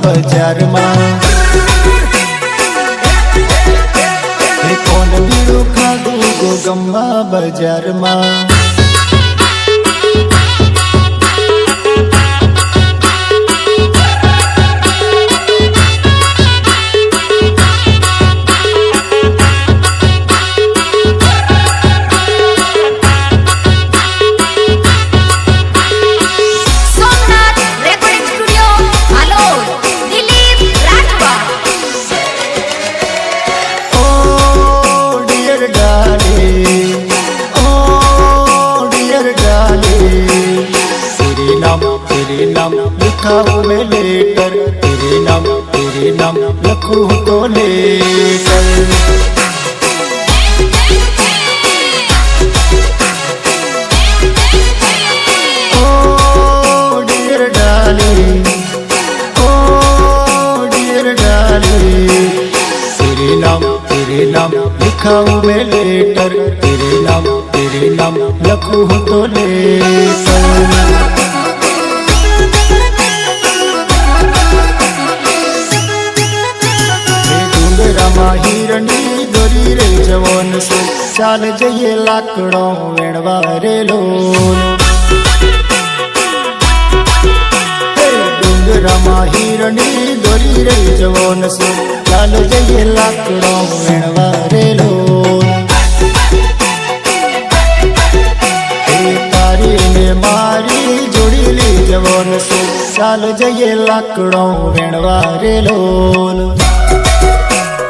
बजार में कौन बीड़ू खाधू गोगम्मा बजार में। तेरे नाम लिखाऊं मैं लेकर, तेरे नाम लिखूं तो लेकर। ओ डियर डार्लिंग, ओ डियर डार्लिंग, तेरे नाम लिखाऊं मैं लेकर, तेरे नाम लिखूं तो लेकर। हिरणी दोरी रे जवान से चाल जइए लाकड़ों वेणवा रे लोन। डूंगरा मा हिरणी दोरी रे जवान से चाल जइए लाकड़ों वेणवा रे लोन। तारी ने मारी जोड़ी ली जवान से चाल जइए लाकड़ों वेणवा रे लोन।